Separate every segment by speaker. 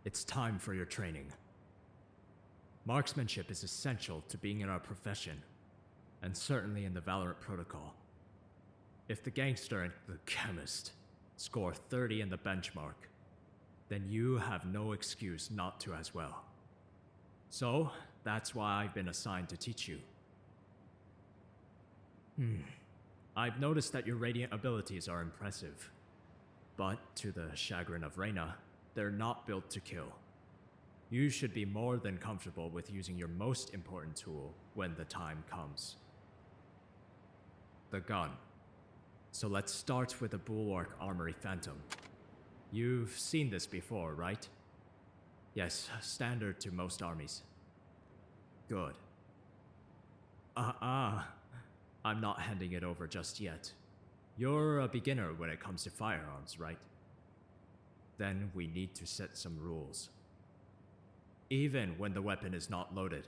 Speaker 1: It's time for your training. Marksmanship is essential to being in our profession, and certainly in the Valorant Protocol. If the gangster and the chemist score 30 in the benchmark, then you have no excuse not to as well. So, that's why I've been assigned to teach you. I've noticed that your radiant abilities are impressive, but to the chagrin of Reyna, they're not built to kill. You should be more than comfortable with using your most important tool when the time comes. The gun. So let's start with the Bulwark Armory Phantom. You've seen this before, right? Yes, standard to most armies. Good. I'm not handing it over just yet. You're a beginner when it comes to firearms, right? Then we need to set some rules. Even when the weapon is not loaded,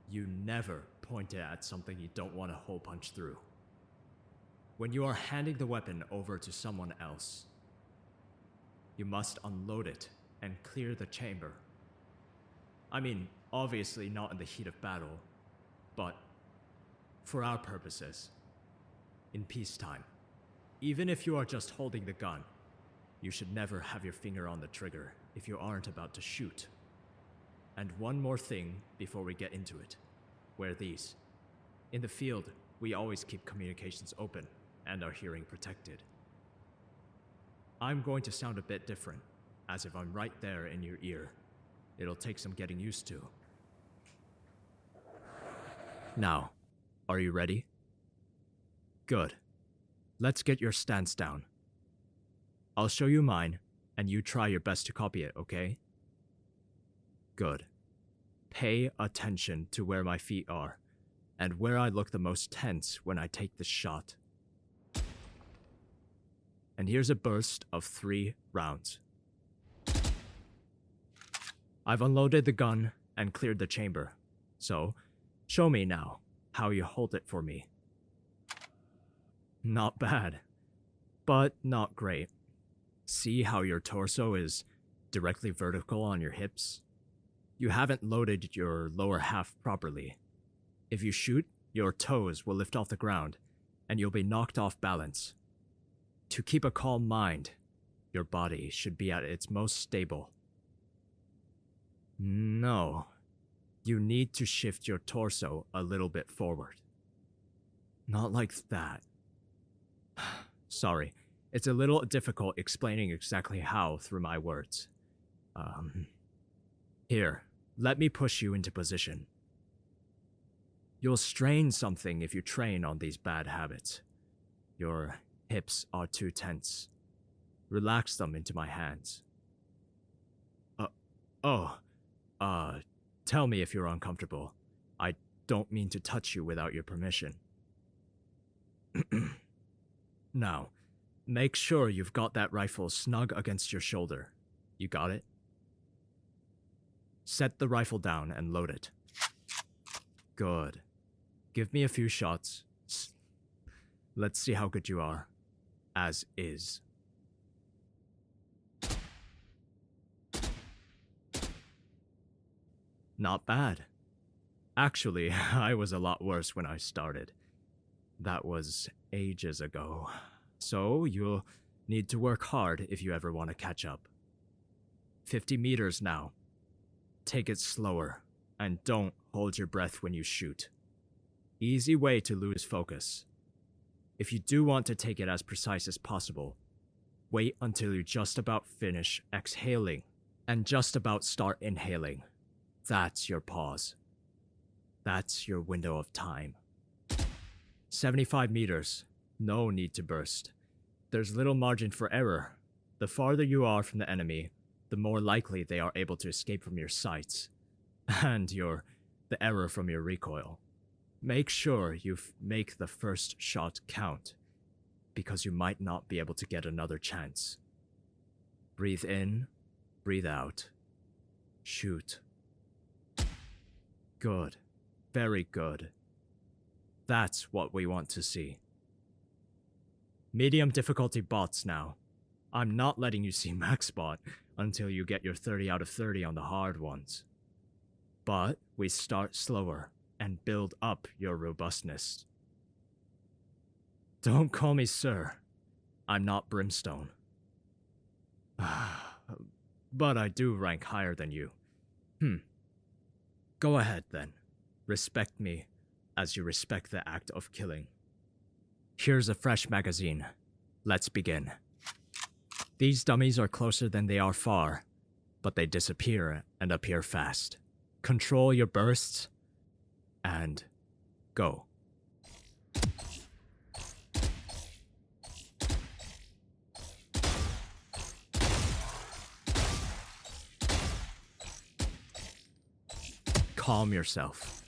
Speaker 1: you never point it at something you don't want to hole punch through. When you are handing the weapon over to someone else, you must unload it and clear the chamber. I mean, obviously not in the heat of battle, but for our purposes, in peacetime. Even if you are just holding the gun, you should never have your finger on the trigger if you aren't about to shoot. And one more thing before we get into it. Wear these. In the field, we always keep communications open and our hearing protected. I'm going to sound a bit different, as if I'm right there in your ear. It'll take some getting used to. Now, are you ready? Good. Let's get your stance down. I'll show you mine, and you try your best to copy it, okay? Good. Pay attention to where my feet are, and where I look the most tense when I take the shot. And here's a burst of 3 rounds. I've unloaded the gun and cleared the chamber, so show me now how you hold it for me. Not bad, but not great. See how your torso is directly vertical on your hips? You haven't loaded your lower half properly. If you shoot, your toes will lift off the ground, and you'll be knocked off balance. To keep a calm mind, your body should be at its most stable. No, you need to shift your torso a little bit forward. Not like that. Sorry, it's a little difficult explaining exactly how through my words. Here, let me push you into position. You'll strain something if you train on these bad habits. Your hips are too tense. Relax them into my hands. Tell me if you're uncomfortable. I don't mean to touch you without your permission. Now, make sure you've got that rifle snug against your shoulder. You got it? Set the rifle down and load it. Good. Give me a few shots. Let's see how good you are. As is. Not bad. Actually, I was a lot worse when I started. That was ages ago. So you'll need to work hard if you ever want to catch up. 50 meters now. Take it slower, and don't hold your breath when you shoot. Easy way to lose focus. If you do want to take it as precise as possible, wait until you just about finish exhaling and just about start inhaling. That's your pause. That's your window of time. 75 meters. No need to burst. There's little margin for error. The farther you are from the enemy, the more likely they are able to escape from your sights. And the error from your recoil. Make sure you make the first shot count, because you might not be able to get another chance. Breathe in, breathe out. Shoot. Good. Very good. That's what we want to see. Medium difficulty bots now. I'm not letting you see max bot. until you get your 30 out of 30 on the hard ones. But we start slower and build up your robustness. Don't call me sir. I'm not Brimstone. But I do rank higher than you. Go ahead then. Respect me as you respect the act of killing. Here's a fresh magazine. Let's begin. These dummies are closer than they are far, but they disappear and appear fast. Control your bursts, and go. Calm yourself.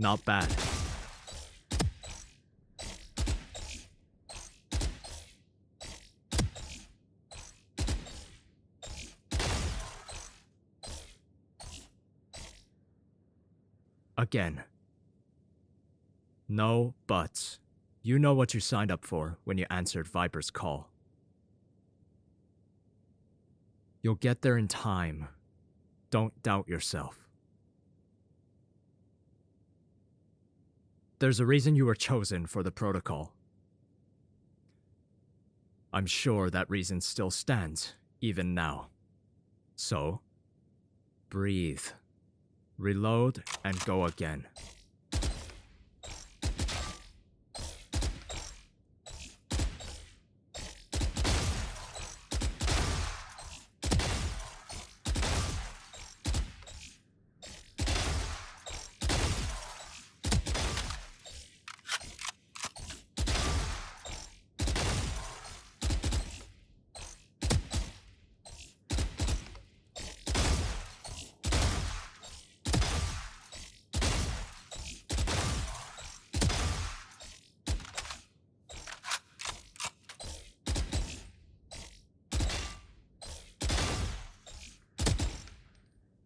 Speaker 1: Not bad. Again. No buts. You know what you signed up for when you answered Viper's call. You'll get there in time. Don't doubt yourself. There's a reason you were chosen for the protocol. I'm sure that reason still stands, even now. So, breathe, reload, and go again.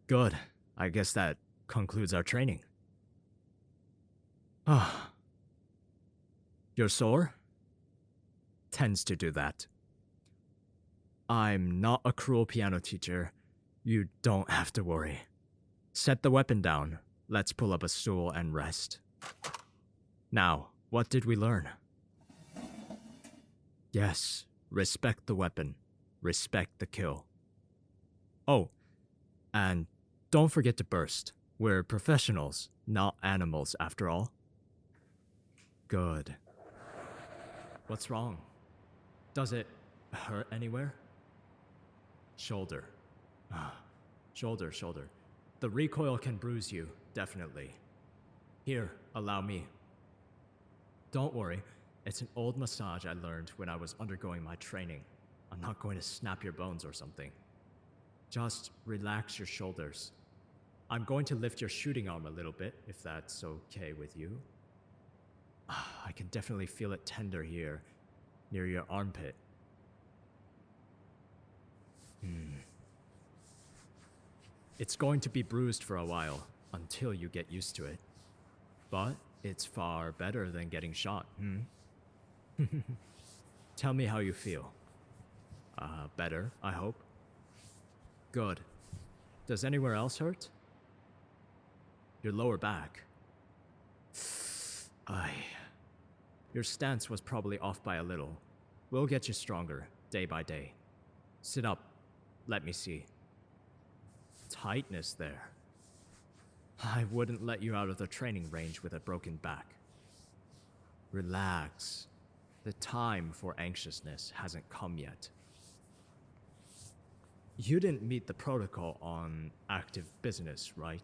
Speaker 1: Good. I guess that concludes our training. Ah. You're sore? Tends to do that. I'm not a cruel piano teacher. You don't have to worry. Set the weapon down. Let's pull up a stool and rest. Now, what did we learn? Yes, respect the weapon. Respect the kill. Oh, and don't forget to burst. We're professionals, not animals after all. Good. What's wrong? Does it hurt anywhere? Shoulder. Shoulder. The recoil can bruise you, definitely. Here, allow me. Don't worry, it's an old massage I learned when I was undergoing my training. I'm not going to snap your bones or something. Just relax your shoulders. I'm going to lift your shooting arm a little bit, if that's okay with you. I can definitely feel it tender here, near your armpit. It's going to be bruised for a while, until you get used to it. But it's far better than getting shot, Tell me how you feel. Better, I hope. Good. Does anywhere else hurt? Your lower back. Your stance was probably off by a little. We'll get you stronger, day by day. Sit up. Let me see. Tightness there. I wouldn't let you out of the training range with a broken back. Relax. The time for anxiousness hasn't come yet. You didn't meet the protocol on active business, right?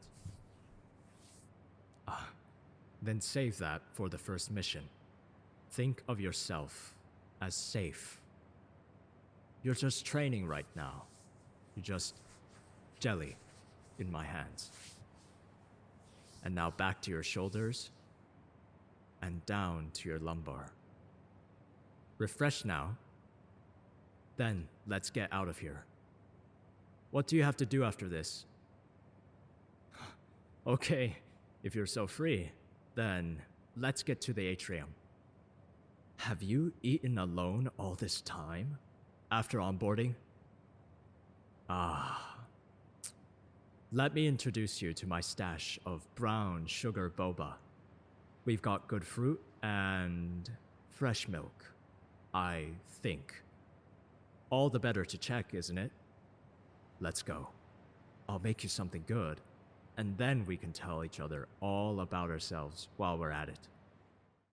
Speaker 1: Then save that for the first mission. Think of yourself as safe. You're just training right now. You're just jelly in my hands. And now back to your shoulders and down to your lumbar. Refresh now. Then, let's get out of here. What do you have to do after this? Okay, if you're so free, then let's get to the atrium. Have you eaten alone all this time? After onboarding? Ah. Let me introduce you to my stash of brown sugar boba. We've got good fruit and fresh milk, I think. All the better to check, isn't it? Let's go. I'll make you something good, and then we can tell each other all about ourselves while we're at it.